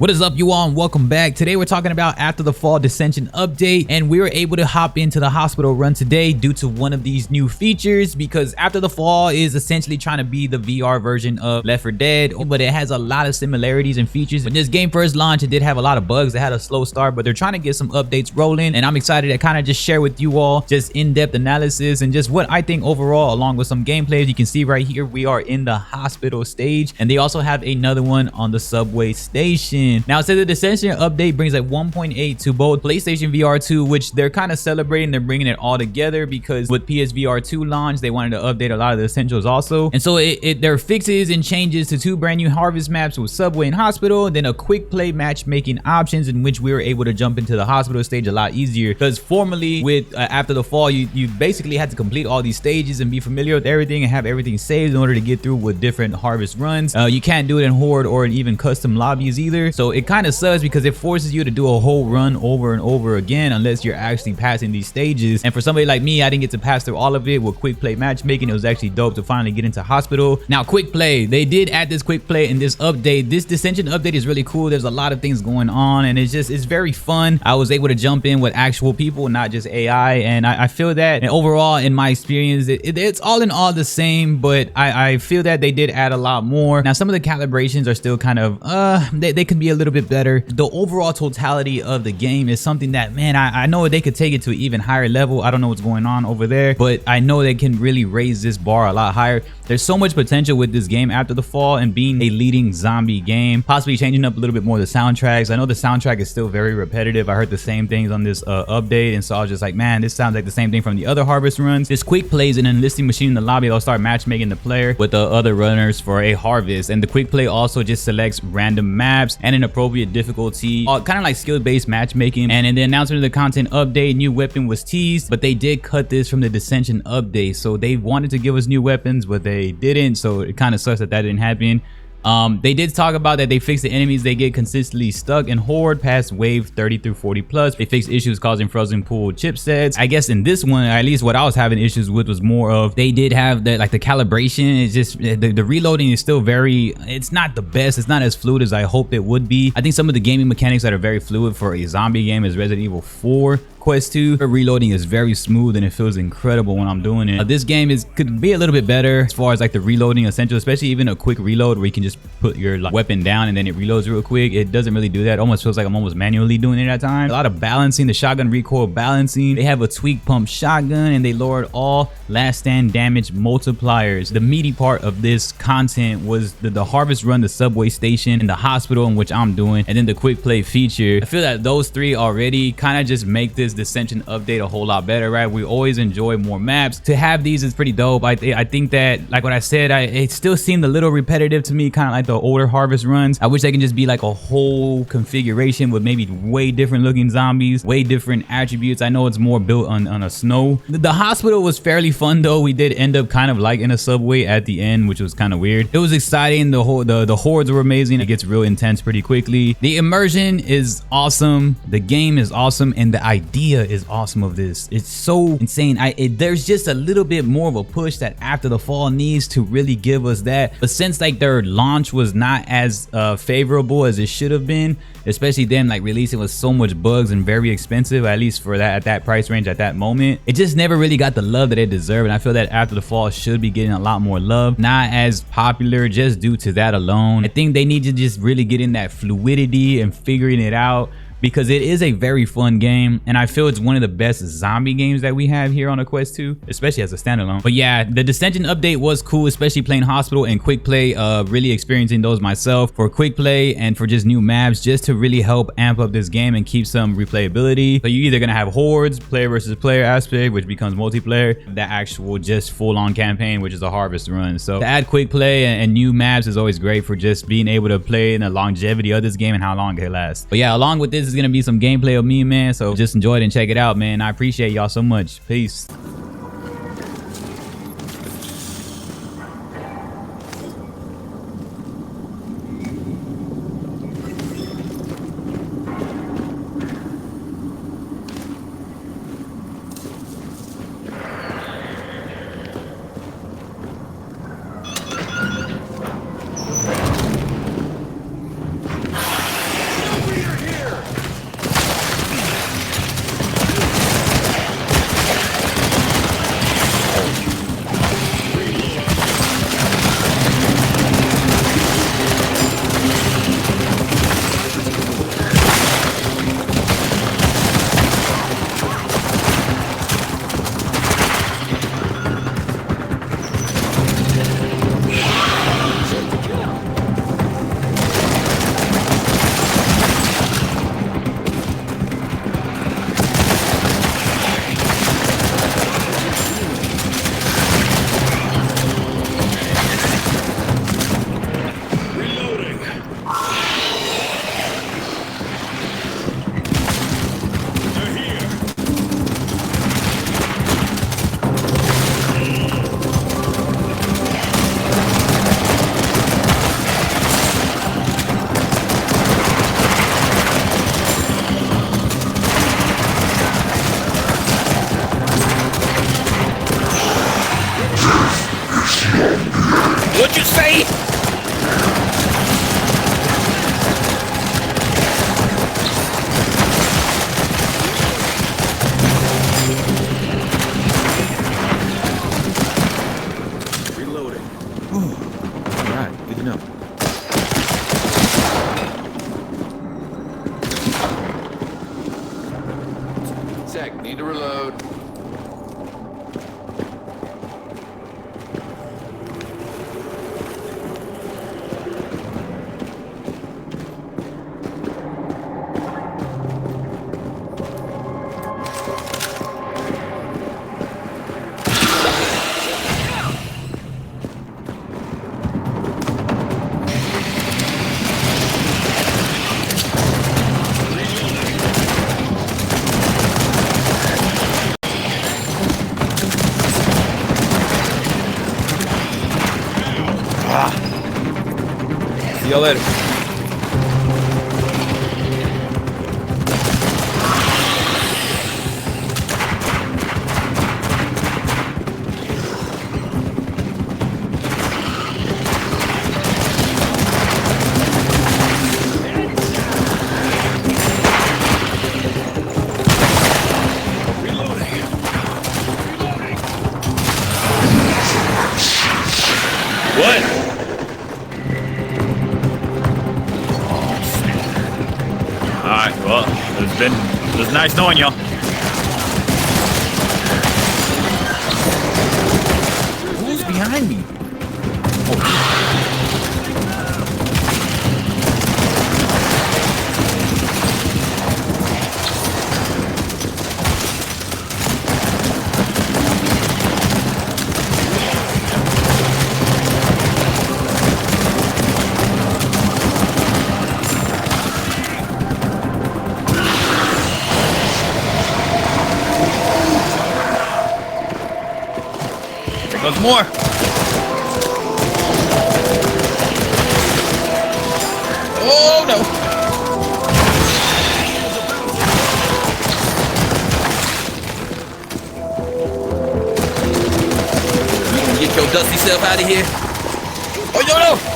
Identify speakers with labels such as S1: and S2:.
S1: What is up, you all, and welcome back. Today we're talking about After the Fall Descension update, and we were able to hop into the hospital run today due to one of these new features, because After the Fall is essentially trying to be the VR version of Left 4 Dead, but it has a lot of similarities and features. When this game first launched, it did have a lot of bugs. It had a slow start, but they're trying to get some updates rolling, and I'm excited to kind of just share with you all just in-depth analysis and just what I think overall, along with some gameplay. As you can see right here, we are in the hospital stage, and they also have another one on the subway station. Now, it says the Descension update brings like 1.8 to both PlayStation VR 2, which they're kind of celebrating. They're bringing it all together because with PSVR 2 launch, they wanted to update a lot of the essentials also. And so there are fixes and changes to 2 brand new harvest maps with Subway and Hospital, then a quick play matchmaking options in which we were able to jump into the hospital stage a lot easier, because formerly with After the Fall, you basically had to complete all these stages and be familiar with everything and have everything saved in order to get through with different harvest runs. You can't do it in Horde or in even custom lobbies either. So it kind of sucks because it forces you to do a whole run over and over again unless you're actually passing these stages. And for somebody like me, I didn't get to pass through all of it with quick play matchmaking. It was actually dope to finally get into Hospital. Now, quick play, they did add this quick play in this update. This Descension update is really cool. There's a lot of things going on, and it's very fun. I was able to jump in with actual people, not just AI, and I feel that, and overall in my experience, it's all in all the same, but I feel that they did add a lot more. Now, some of the calibrations are still kind of they could be a little bit better. The overall totality of the game is something that, man, I know they could take it to an even higher level. I don't know what's going on over there, but I know they can really raise this bar a lot higher. There's so much potential with this game After the Fall and being a leading zombie game, possibly changing up a little bit more of the soundtracks. I know the soundtrack is still very repetitive. I heard the same things on this update, and so I was just like, man, this sounds like the same thing from the other harvest runs. This quick plays an enlisting machine in the lobby. They'll start matchmaking the player with the other runners for a harvest, and the quick play also just selects random maps and an appropriate difficulty, kind of like skill-based matchmaking. And in the announcement of the content update, new weapon was teased, but they did cut this from the Descension update. So they wanted to give us new weapons, but they didn't, so it kind of sucks that didn't happen. They did talk about that they fixed the enemies they get consistently stuck in Horde past wave 30 through 40 plus. They fixed issues causing frozen pool chipsets. I guess in this one, at least what I was having issues with was more of, they did have the like the calibration. It's just the reloading is still it's not the best. It's not as fluid as I hoped it would be. I think some of the gaming mechanics that are very fluid for a zombie game is Resident Evil 4 Quest 2. The reloading is very smooth and it feels incredible when I'm doing it. This game could be a little bit better as far as like the reloading essential, especially even a quick reload where you can just put your weapon down and then it reloads real quick. It doesn't really do that. It almost feels like I'm almost manually doing it at times. A lot of balancing, the shotgun recoil balancing. They have a tweak pump shotgun, and they lowered all last stand damage multipliers. The meaty part of this content was the harvest run, the subway station, and the hospital, in which I'm doing, and then the quick play feature. I feel that those 3 already kind of just make this Descension update a whole lot better, right? We always enjoy more maps. To have these is pretty dope. I think that, like what I said, it still seemed a little repetitive to me, kind of like the older harvest runs. I wish they can just be like a whole configuration with maybe way different looking zombies, way different attributes. I know it's more built on a snow. The hospital was fairly fun though. We did end up kind of like in a subway at the end, which was kind of weird. It was exciting. The hordes were amazing. It gets real intense pretty quickly. The immersion is awesome. The game is awesome, and the idea is awesome of this. It's so insane. There's just a little bit more of a push that After the Fall needs to really give us that. But since like their launch was not as favorable as it should have been, especially them like releasing with so much bugs and very expensive, at least for that at that price range at that moment, it just never really got the love that it deserved. And I feel that After the Fall should be getting a lot more love, not as popular just due to that alone. I think they need to just really get in that fluidity and figuring it out, because it is a very fun game, and I feel it's one of the best zombie games that we have here on a Quest 2, especially as a standalone. But yeah, the Descension update was cool, especially playing Hospital and quick play, really experiencing those myself for quick play and for just new maps, just to really help amp up this game and keep some replayability. So you're either gonna have hordes, player versus player aspect, which becomes multiplayer, the actual just full-on campaign, which is a harvest run. So to add quick play and new maps is always great for just being able to play in the longevity of this game and how long it lasts. But yeah, along with this is gonna be some gameplay of me, man, so just enjoy it and check it out, man. I appreciate y'all so much. Peace. me!
S2: Reloading. All right, good to know.
S3: Sec, need to reload.
S2: See you later. What? Alright, well, it was nice knowing y'all. Who's behind me? There's more. Oh no. You can get your dusty self out of here. Oh no no.